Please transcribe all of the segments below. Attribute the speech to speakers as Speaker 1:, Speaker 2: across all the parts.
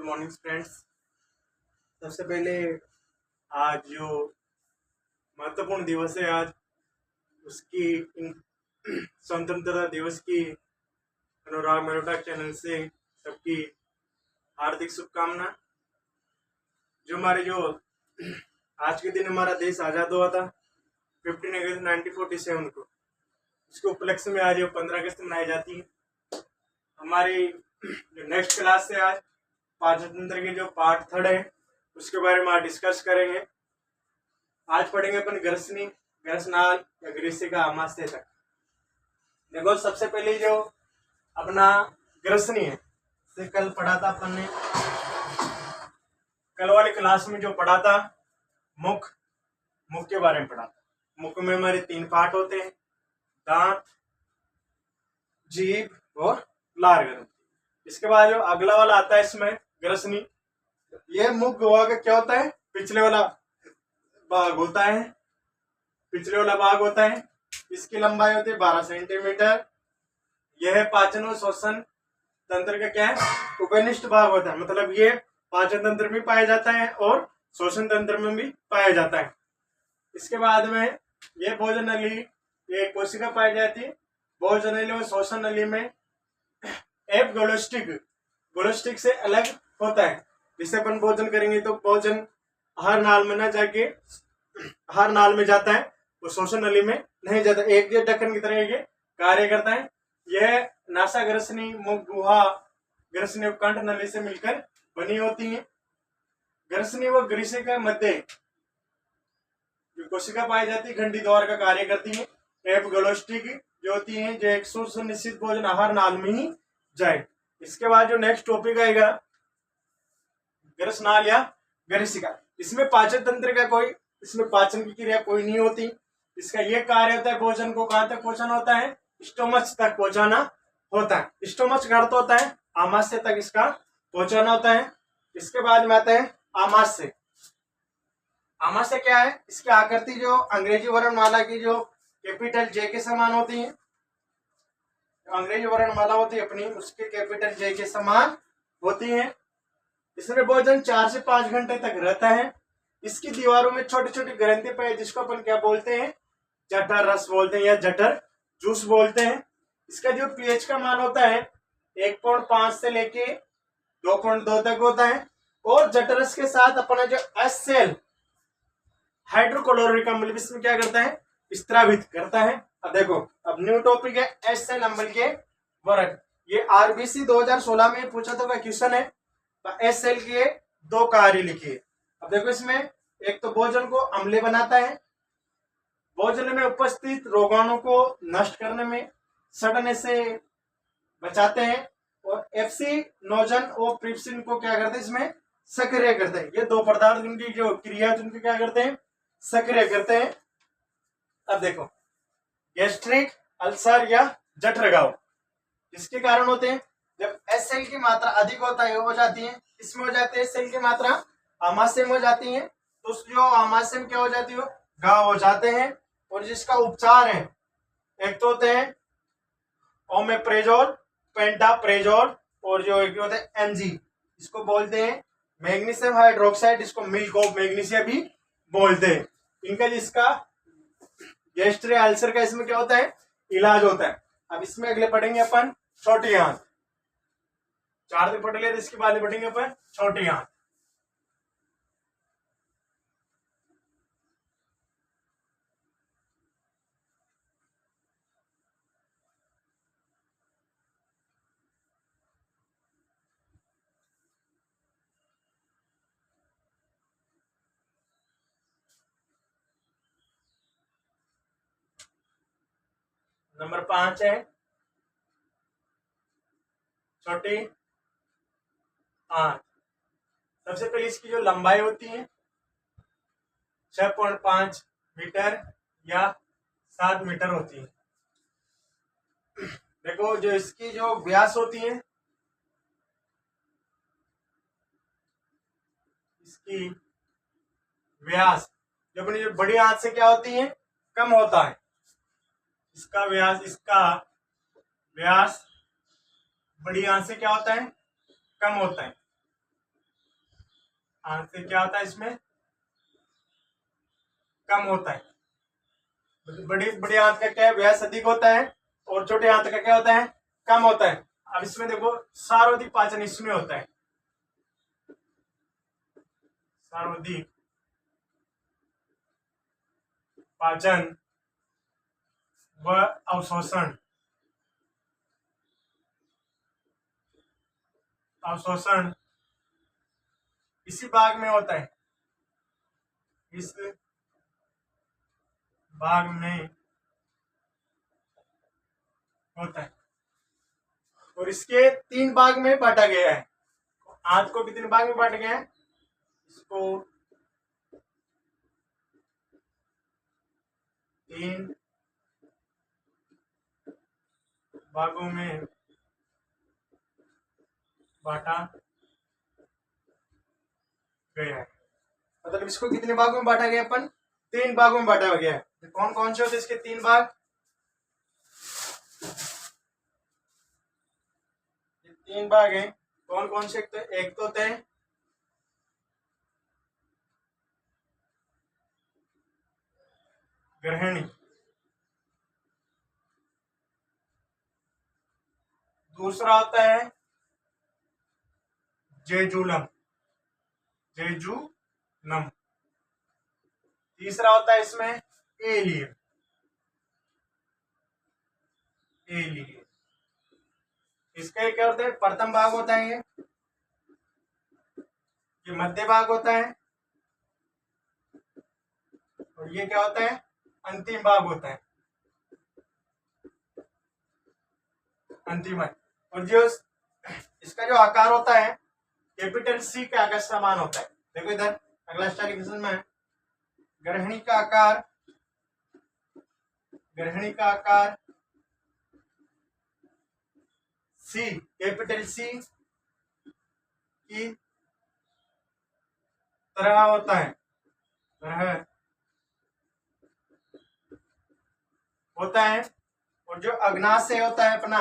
Speaker 1: Morning friends. सबसे पहले आज जो महत्वपूर्ण दिवस है आज उसकी स्वतंत्रता दिवस की अनुराग मल्होत्रा चैनल से सबकी हार्दिक शुभकामना। जो हमारे जो आज के दिन हमारा देश आज़ाद हुआ था 15 अगस्त 1947 को, उसके उपलक्ष्य में आज 15 अगस्त मनाई जाती है। हमारी जो नेक्स्ट क्लास है आज पाचन के जो पार्ट 3 है उसके बारे में आज डिस्कस करेंगे। आज पढ़ेंगे अपन ग्रसनी, ग्रसनाल या ग्रीसिका आमाशय तक। देखो सबसे पहले जो अपना ग्रसनी है से कल पढ़ा था अपन ने, कल वाली क्लास में जो पढ़ा था मुख के बारे में पढ़ा था। मुख में हमारे 3 पार्ट होते हैं, दांत, जीभ और लार ग्रंथि। इसके बाद जो अगला वाला आता है इसमें ग्रसनी, ये मुख गुहा का क्या होता है, पिछले वाला भाग होता है, पिछले वाला भाग होता है। इसकी लंबाई होती है 12 सेंटीमीटर। यह पाचन और श्वसन तंत्र का क्या है, उपनिष्ठ भाग होता है, मतलब ये पाचन तंत्र में पाया जाता है और श्वसन तंत्र में भी पाया जाता है। इसके बाद में ये भोजन नली, ये कोशिका पाई जाती है। भोजन नली और श्वसन नली में एप गोलोस्टिक से अलग होता है। जिससे अपन भोजन करेंगे तो भोजन आहार नाल में ना जाके आहार नाल में जाता है, वो श्वसन नली में नहीं जाता। एक ये ढक्कन की तरह ये कार्य करता है। यह नासा ग्रसनी, मुख गुहा ग्रसनी और कंठ नली से मिलकर बनी होती है। ग्रसनी व ग्रीसिका मध्य जो कोशिका पाई जाती है घंटी द्वार का कार्य करती है। एपगोलोस्टिक जो होती है जो एक सुनिश्चित भोजन आहार नाल में ही जाए। इसके बाद जो नेक्स्ट टॉपिक आएगा ग्रसनाल या ग्रीसिका। इसमें पाचन तंत्र का कोई, इसमें पाचन की क्रिया कोई नहीं होती। इसका ये कार्य होता है भोजन को कहां तक पहुंचाना होता है, स्टोमच तक पहुंचाना होता है। स्टोमच का अर्थ होता है आमाशय तक इसका पहुंचाना होता है। इसके बाद में आता है आमाशय। आमाशय क्या है, इसकी आकृति जो अंग्रेजी वर्णमाला की जो कैपिटल जे के समान होती है, अंग्रेजी वर्णमाला होती है अपनी, उसके कैपिटल जे के समान होती है। इसमें भोजन 4 से 5 घंटे तक रहता है। इसकी दीवारों में छोटी छोटी ग्रंथि पाई, जिसको अपन क्या बोलते हैं, जठर रस बोलते हैं या जठर जूस बोलते हैं। इसका जो पीएच का मान होता है 1.5 से लेके 2.2 तक होता है। और जठरस के साथ अपना जो HCl हाइड्रोक्लोरिक अम्ल इसमें क्या करता है, स्त्रावित करता है। अब देखो, अब न्यू टॉपिक है HCl अम्ल के वर्ग। ये RBC 2016 में पूछा था क्वेश्चन है। तो HCl के 2 कार्य लिखिए। अब देखो इसमें एक तो भोजन को अम्लीय बनाता है, भोजन में उपस्थित रोगाणु को नष्ट करने में, सड़ने से बचाते हैं, और FC नोजन और ट्रिप्सिन को क्या करते हैं, इसमें सक्रिय करते हैं। ये 2 पदार्थ उनकी जो क्रिया उनकी क्या करते हैं, सक्रिय करते हैं। अब देखो गैस्ट्रिक अल्सर या जठर घाव इसके कारण होते हैं जब HCl की मात्रा अधिक होता है, हो जाती है। इसमें हो जाती है HCl की मात्रा आमाशय में हो जाती है, तो जो आमाशय में क्या हो जाती है, घाव हो जाते हैं। और जिसका उपचार है, एक तो होते हैं ओमेप्रेजोल, पेंटाप्रेजोल, और जो एक होते हैं MG, इसको बोलते हैं मैग्नीशियम हाइड्रोक्साइड, इसको मिल्क ऑफ मैग्नीशिया भी बोलते हैं। इनका जिसका गैस्ट्रिक अल्सर का इसमें क्या होता है, इलाज होता है। अब इसमें अगले पढ़ेंगे अपन छोटी आंत। 4 दिन पढ़ लिया, इसके बाद पढ़ेंगे अपन छोटी आंत। नंबर 5 है छोटी आंत। सबसे पहले इसकी जो लंबाई होती है 6.5 मीटर या 7 मीटर होती है। देखो जो इसकी जो व्यास होती है, इसकी व्यास जो अपनी जो बड़ी आंत से क्या होती है, कम होता है। इसका व्यास बड़ी आंत से क्या होता है, कम होता है। आंत से क्या होता है, इसमें कम होता है। बड़ी बड़ी आंत का क्या है, व्यास अधिक होता है, और छोटे आंत का क्या होता है, कम होता है। अब इसमें देखो सार्वधिक पाचन इसमें होता है, सार्वधिक पाचन व अवशोषण, अवशोषण इसी भाग में होता है, इस भाग में होता है। और इसके 3 भाग में बांटा गया है। आंत को कितने भाग में बांटा गया है, इसको 3 भागों में बांटा गया है। मतलब इसको कितने भागों में बांटा गया, अपन 3 भागों में बांटा गया है। कौन कौन से होते हैं इसके 3 भाग, ये 3 भाग हैं, कौन कौन से, एक तो होते हैं ग्रहणी, दूसरा होता है जेजुलम, जेजुलम, तीसरा होता है इसमें एलियम, एलियम। इसका क्या होता है, प्रथम भाग होता है ये मध्य भाग होता है, और ये क्या होता है, अंतिम भाग होता है, अंतिम भाग। और जो इसका जो आकार होता है कैपिटल सी के आकार समान होता है। देखो इधर अगला स्टाइल में ग्रहणी का आकार, ग्रहणी का आकार सी, कैपिटल सी की तरह होता है, तरह होता है। और जो अग्नाशय होता है अपना,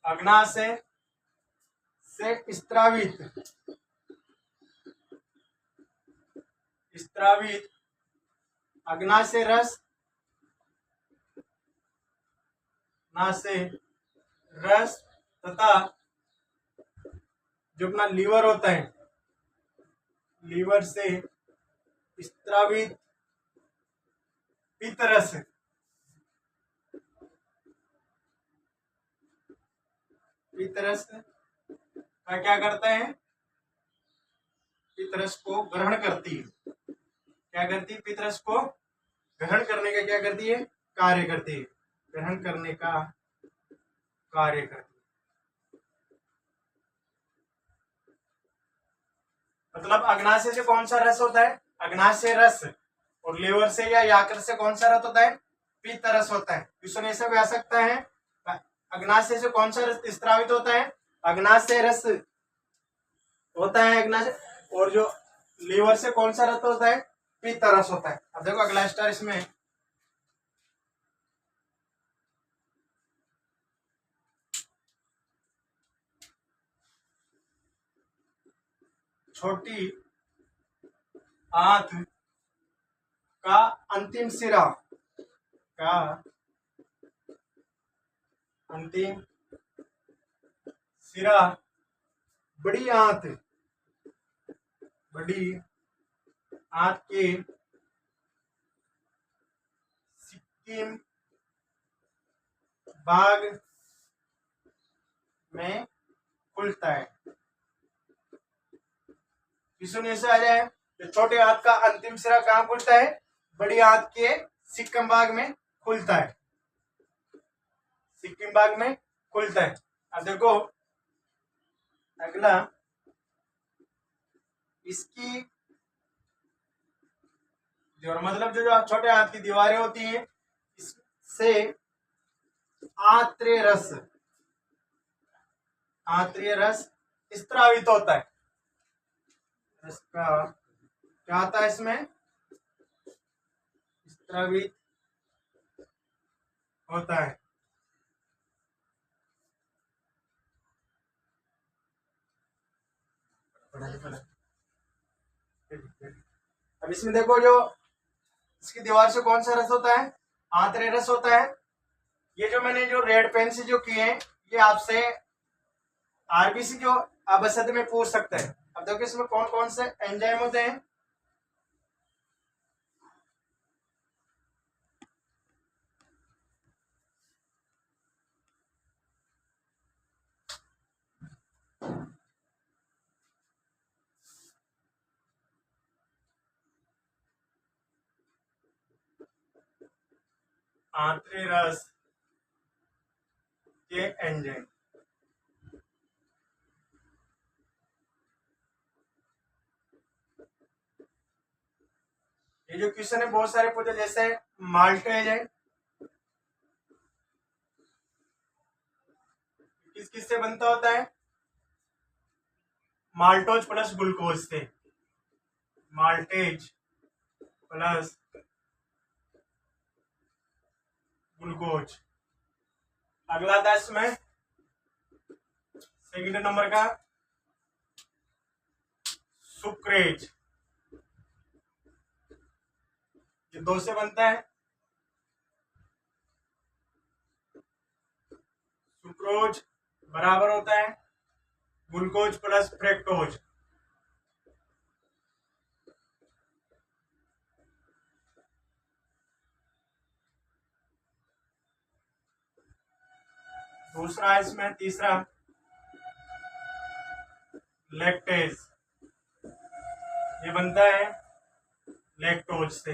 Speaker 1: अग्नाशय से स्त्रावित, स्त्रावित अग्नाशय रस, नाशय रस तथा जो अपना लीवर होता है, लीवर से स्त्रावित पित्तरस, पित्तरस का क्या करता है, पित्तरस को ग्रहण करती है। क्या करती है, पित्तरस को ग्रहण करने का क्या करती है, कार्य करती है, ग्रहण करने का कार्य करती है। मतलब अग्नाशय से कौन सा रस होता है, अग्नाशय रस, और लीवर से या यकृत से कौन सा रस होता है, पित्त रस होता है। क्वेश्चन ऐसा भी आ सकता है, अग्नाशय से कौन सा रस स्त्रावित होता है, अग्नाशय रस होता है अग्नाशय, और जो लीवर से कौन सा रस होता है, पित्त रस होता है। अब देखो अगला स्टार इसमें छोटी आंत का अंतिम सिरा, का अंतिम सिरा बड़ी आंत, बड़ी आंत के सिक्किम भाग में खुलता है। क्वेश्चन ऐसा आ जाए, तो छोटे हाथ का अंतिम सिरा कहाँ खुलता है, बड़ी हाथ के सिक्किम भाग में खुलता है, सिक्किम भाग में खुलता है। अब देखो अगला, इसकी जो मतलब जो छोटे हाथ की दीवारें होती हैं, इससे आंत्रिय रस, आंत्रिय रस स्त्रावित होता है। इसका क्या आता है, इसमें स्त्रावित होता है। अब इसमें देखो, जो इसकी दीवार से कौन सा रस होता है, आंतरिक रस होता है। ये जो मैंने जो रेड पेन से जो किए हैं, ये आपसे आरबीसी जो अवसद में पूछ सकते हैं। अब देखो इसमें कौन कौन से एंजाइम होते हैं। आंतरिक रस के एंजाइम, ये जो क्वेश्चन है बहुत सारे पूछे, जैसे माल्टेज है, किस किस से बनता होता है, माल्टोज प्लस ग्लूकोज से, माल्टेज प्लस ग्लूकोज। अगला था इसमें सेकंड नंबर का सुक्रेज, ये 2 से बनता है, सुक्रोज बराबर होता है ग्लूकोज प्लस फ्रेक्टोज। दूसरा इसमें तीसरा लैक्टेज, ये बनता है लैक्टोज से,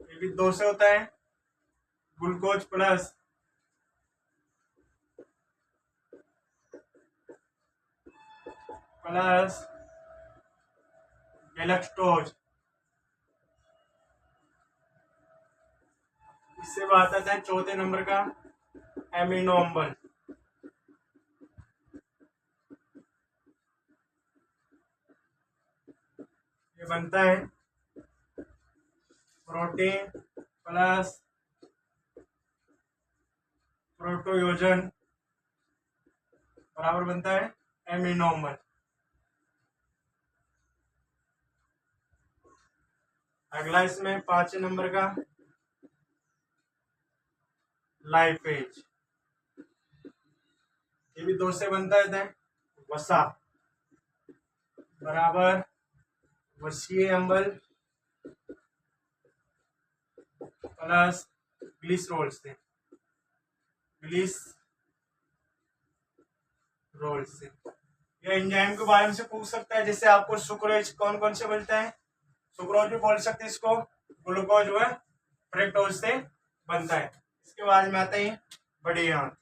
Speaker 1: ये भी 2 से होता है, ग्लूकोज प्लस गैलेक्टोज। इससे बात आता है चौथे नंबर का एमिनो अम्ल, ये बनता है प्रोटीन प्लस प्रोटोयोजन बराबर बनता है एमिनो अम्ल। अगला इसमें 5 नंबर का लाइपेज, ये भी 2 से बनता है, वसा बराबर वसीय अम्ल प्लस ग्लिसरॉल से, ग्लिसरॉल से। ये एंजाइम के बारे में से पूछ सकता है, जैसे आपको सुक्रोज कौन कौन से बनता है, सुक्रोज भी बोल सकते हैं इसको, ग्लूकोज व फ्रेक्टोज से बनता है। इसके बाद में आते हैं बड़ी आंत,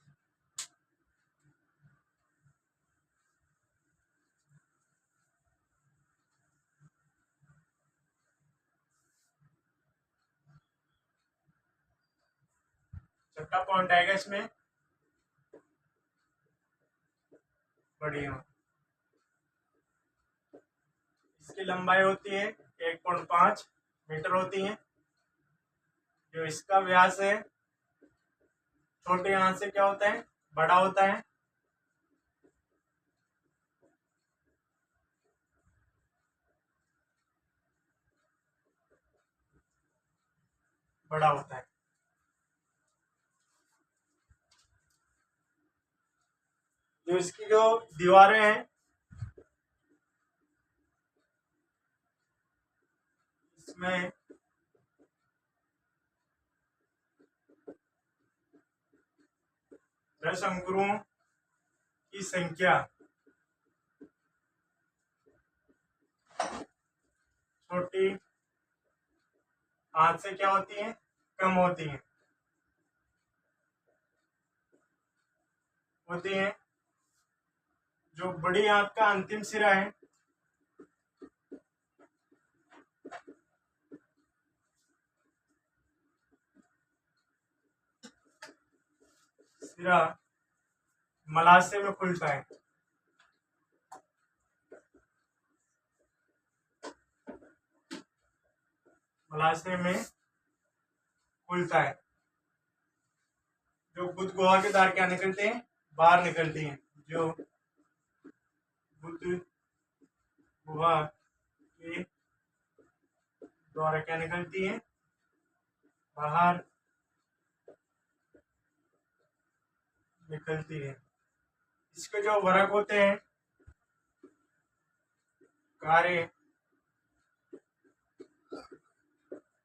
Speaker 1: छठा पॉइंट आएगा इसमें बड़ी आंत। इसकी लंबाई होती है 1.5 मीटर होती है। जो इसका व्यास है छोटे आंत से क्या होता है, बड़ा होता है। बड़ा होता है। जो इसकी जो दीवारें हैं, इसमें रस अंकुरों की संख्या छोटी आंत से क्या होती है, कम होती है। जो बड़ी आंत का अंतिम सिरा है, सिरा मलाशय में खुलता है, मलाशय में खुलता है। जो गुद गुहा के द्वार क्या निकलते हैं, बाहर निकलती हैं। जो बुध गुहा के द्वारा क्या निकलती है, बाहर निकलती है। इसके जो वर्ग होते हैं, कार्य,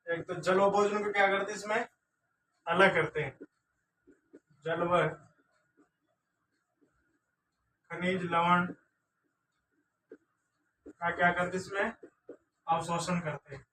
Speaker 1: एक तो जल भोजन को क्या करते हैं, इसमें अलग करते हैं। जलवर, खनिज लवण का क्या करते हैं, इसमें अवशोषण करते हैं।